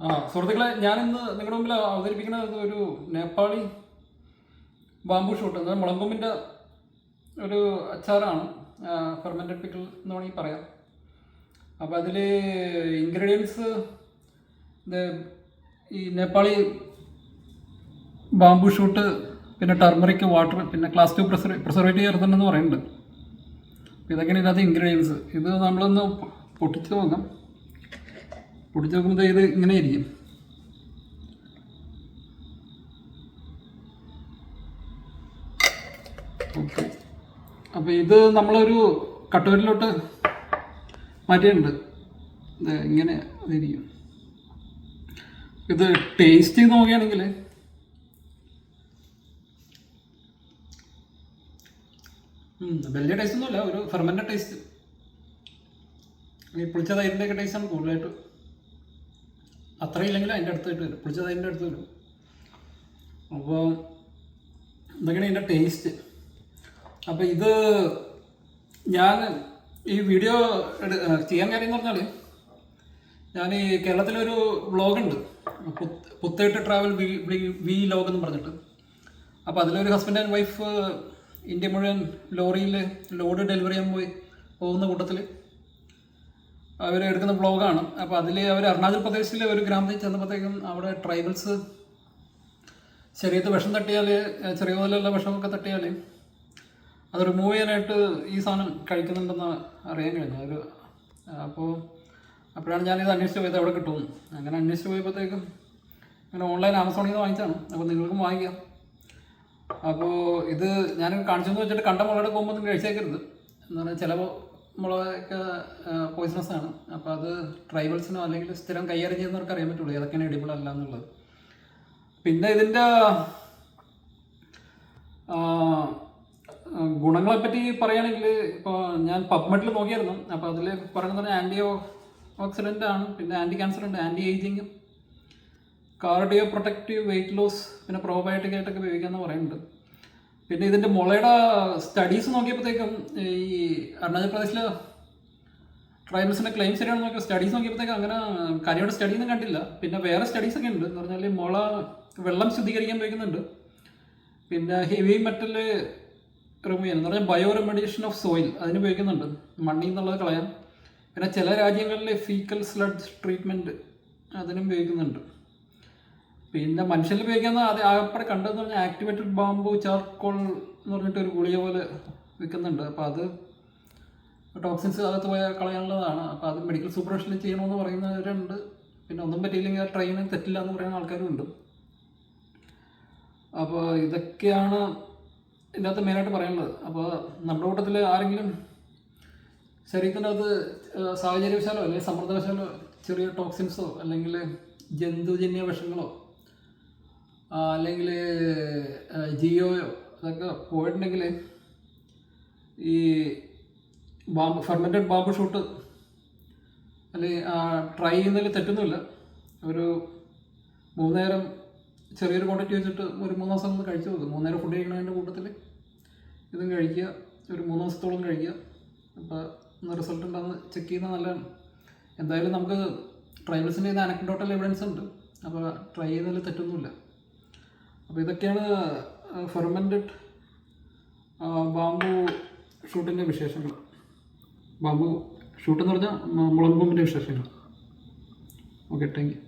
സുഹൃത്തുക്കളെ, ഞാനിന്ന് നിങ്ങളുടെ മുമ്പിൽ അവതരിപ്പിക്കുന്നത് ഒരു നേപ്പാളി ബാംബു ഷൂട്ട്, അതായത് മുളങ്കൊമ്പിൻ്റെ ഒരു അച്ചാറാണ്. ഫെർമെൻറ്റഡ് പിക്കിൾ എന്ന് വേണമെങ്കിൽ പറയാം. അപ്പോൾ അതിൽ ഇൻഗ്രീഡിയൻസ് ഈ നേപ്പാളി ബാംബു ഷൂട്ട്, പിന്നെ ടർമറിക്, വാട്ടർ, പിന്നെ ക്ലാസ് 2 പ്രിസർവേറ്റീവ് ചേർത്തിട്ടുണ്ടെന്ന് പറയുന്നുണ്ട്. ഇതൊക്കെയാണ് ഇതിനകത്ത് ഇൻഗ്രീഡിയൻസ്. ഇത് നമ്മളൊന്ന് പൊട്ടിച്ച് നോക്കാം. പൊടിച്ച് നോക്കുമ്പോൾ ഇത് ഇങ്ങനെ ഇരിക്കും. ഓക്കെ, അപ്പോൾ ഇത് നമ്മളൊരു കട്ടോരിലോട്ട് മാറ്റിയിട്ടുണ്ട്. ഇത് ഇങ്ങനെ ഇരിക്കും. ഇത് ടേസ്റ്റ് ചെയ്ത് നോക്കുകയാണെങ്കിൽ വലിയ ടേസ്റ്റ് ഒന്നുമില്ല, ഒരു ഫെർമെൻ്റഡ് ടേസ്റ്റ്. ഈ പുളിച്ച തൈരിൻ്റെയൊക്കെ ടേസ്റ്റാണ് കൂടുതലായിട്ട്. അത്രയില്ലെങ്കിൽ അതിൻ്റെ അടുത്തായിട്ട് വരും, പുളിച്ച തൈരിൻ്റെ അടുത്ത് വരും. അപ്പോൾ ഇതൊക്കെയാണ് ഇതിൻ്റെ ടേസ്റ്റ്. അപ്പോൾ ഇത് ഞാൻ ഈ വീഡിയോ ചെയ്യാൻ കാര്യം എന്ന് പറഞ്ഞാൽ, ഞാൻ ഈ കേരളത്തിലൊരു വ്ളോഗുണ്ട്, പുത്തേട്ട് ട്രാവൽ വി ലോഗ് എന്ന് പറഞ്ഞിട്ട്. അപ്പോൾ അതിലൊരു ഹസ്ബൻഡ് ആൻഡ് വൈഫ് ഇന്ത്യ മുഴുവൻ ലോറിയിൽ ലോഡ് ഡെലിവറി ചെയ്യാൻ പോകുന്ന കൂട്ടത്തിൽ അവർ എടുക്കുന്ന വ്ളോഗാണ്. അപ്പോൾ അതിൽ അവർ അരുണാചൽ പ്രദേശിലെ ഒരു ഗ്രാമത്തിൽ ചെന്നപ്പോഴത്തേക്കും അവിടെ ട്രൈബൽസ് ശരീരത്ത് വിഷം തട്ടിയാൽ, ചെറിയ മുതലുള്ള വിഷമൊക്കെ തട്ടിയാൽ അത് റിമൂവ് ചെയ്യാനായിട്ട് ഈ സാധനം കഴിക്കുന്നുണ്ടെന്ന് അറിയാൻ കഴിഞ്ഞു. അപ്പോഴാണ് ഞാനിത് അന്വേഷിച്ച് പോയത് എവിടെ കിട്ടുമെന്ന്. അങ്ങനെ അന്വേഷിച്ച് പോയപ്പോഴത്തേക്കും അങ്ങനെ ഓൺലൈൻ ആമസോണിൽ നിന്ന് വാങ്ങിച്ചാണ്. അപ്പോൾ നിങ്ങൾക്കും വാങ്ങിക്കാം. അപ്പോൾ ഇത് ഞാൻ കാണിച്ചെന്ന് വെച്ചിട്ട് കണ്ട മുളയുടെ പോകുമ്പോൾ നിങ്ങൾ കഴിച്ചേക്കരുത്. എന്ന് പറഞ്ഞാൽ ചില മുളകൊക്കെ പോയിസണസ് ആണ്. അപ്പോൾ അത് ട്രൈബൽസിനോ അല്ലെങ്കിൽ സ്ഥിരം കൈകാര്യം ചെയ്യുന്നവർക്ക് അറിയാൻ പറ്റുള്ളൂ ഏതൊക്കെയാണ് എഡിബിൾ അല്ല എന്നുള്ളത്. പിന്നെ ഇതിൻ്റെ ഗുണങ്ങളെപ്പറ്റി പറയുകയാണെങ്കിൽ, ഇപ്പോൾ ഞാൻ പബ്മെഡിൽ നോക്കിയായിരുന്നു. അപ്പോൾ അതിൽ പറയുന്നത് ആൻറ്റി ഓക്സിഡൻ്റ് ആണ്, പിന്നെ ആൻറ്റി ക്യാൻസർ ഉണ്ട്, anti ageing, cardioprotective, weight loss, പിന്നെ പ്രോബയോട്ടിക് ആയിട്ടൊക്കെ ഉപയോഗിക്കാമെന്ന് പറയുന്നുണ്ട്. പിന്നെ ഇതിൻ്റെ മുളയുടെ സ്റ്റഡീസ് നോക്കിയപ്പോഴത്തേക്കും ഈ അരുണാചൽ പ്രദേശിലെ ട്രൈബൽസിൻ്റെ ക്ലെയിം ശരിയാണെന്ന് നോക്കിയ സ്റ്റഡീസ് നോക്കിയപ്പോഴത്തേക്കും അങ്ങനെ കാര്യമായിട്ട് സ്റ്റഡീയൊന്നും കണ്ടില്ല. പിന്നെ വേറെ സ്റ്റഡീസൊക്കെ ഉണ്ട്. എന്ന് പറഞ്ഞാൽ മുള വെള്ളം ശുദ്ധീകരിക്കാൻ ഉപയോഗിക്കുന്നുണ്ട്, പിന്നെ ഹെവി മെറ്റൽ റിമൂവ് ചെയ്യാൻ, എന്ന് പറഞ്ഞാൽ ബയോ റെമഡിയേഷൻ ഓഫ് സോയിൽ അതിന് ഉപയോഗിക്കുന്നുണ്ട്, മണ്ണിൽ നിന്നുള്ളത് കളയാൻ. പിന്നെ ചില രാജ്യങ്ങളിൽ ഫീക്കൽ സ്ലഡ്ജ് ട്രീറ്റ്മെൻറ്റ് അതിനും ഉപയോഗിക്കുന്നുണ്ട്. പിന്നെ മനുഷ്യരിൽ ഉപയോഗിക്കുന്ന ആകപ്പാടെ കണ്ടതെന്ന് പറഞ്ഞാൽ ആക്ടിവേറ്റഡ് ബാംബു ചാർക്കോൾ എന്ന് പറഞ്ഞിട്ട് ഒരു ഗുളിക പോലെ വിൽക്കുന്നുണ്ട്. അപ്പോൾ അത് ടോക്സിൻസ് അകത്ത് പോയാൽ കളയാനുള്ളതാണ്. അപ്പോൾ അത് മെഡിക്കൽ സൂപ്പർവിഷനിൽ ചെയ്യണമെന്ന് പറയുന്നവരുണ്ട്. പിന്നെ ഒന്നും പറ്റിയില്ലെങ്കിൽ ആ ട്രെയിനിൽ തെറ്റില്ല എന്ന് പറയുന്ന ആൾക്കാരും ഉണ്ട്. അപ്പോൾ ഇതൊക്കെയാണ് ഇതിനകത്ത് മെയിനായിട്ട് പറയാനുള്ളത്. അപ്പോൾ നമ്മുടെ കൂട്ടത്തിൽ ആരെങ്കിലും ശരീരത്തിനകത്ത് സാഹചര്യവശാലോ അല്ലെങ്കിൽ സമ്മർദ്ദവശാലോ ചെറിയ ടോക്സിൻസോ അല്ലെങ്കിൽ ജന്തുജന്യ വിഷങ്ങളോ അല്ലെങ്കിൽ ജിയോയോ അതൊക്കെ പോയിട്ടുണ്ടെങ്കിൽ ഈ ഫെർമെൻറ്റഡ് ബാംബു ഷൂട്ട് അല്ലെങ്കിൽ ട്രൈ ചെയ്യുന്നതിൽ തെറ്റൊന്നുമില്ല. ഒരു 3 നേരം ചെറിയൊരു ക്വാണ്ടിറ്റി വെച്ചിട്ട് ഒരു 3 ദിവസം ഒന്ന് കഴിച്ചു നോക്കും. 3 നേരം ഫുഡ് കഴിക്കണതിൻ്റെ കൂട്ടത്തിൽ ഇതും കഴിക്കുക, ഒരു 3 ദിവസത്തോളം കഴിക്കുക. അപ്പോൾ ഒന്ന് റിസൾട്ട് ഉണ്ടെന്ന് ചെക്ക് ചെയ്യുന്നത് നല്ലതാണ്. എന്തായാലും നമുക്ക് ട്രൈബൽസിൻ്റെ ചെയ്യുന്ന അനക്ഡോട്ടൽ എവിഡൻസ് ഉണ്ട്. അപ്പോൾ ട്രൈ ചെയ്യുന്നതിൽ തെറ്റൊന്നുമില്ല. അപ്പോൾ ഇതൊക്കെയാണ് ഫെർമെൻറ്റഡ് ബാംബു ഷൂട്ടിൻ്റെ വിശേഷങ്ങൾ. ബാംബു ഷൂട്ട് എന്ന് പറഞ്ഞാൽ മുളങ്കൊമ്പിൻ്റെ വിശേഷങ്ങൾ. Okay, thank you.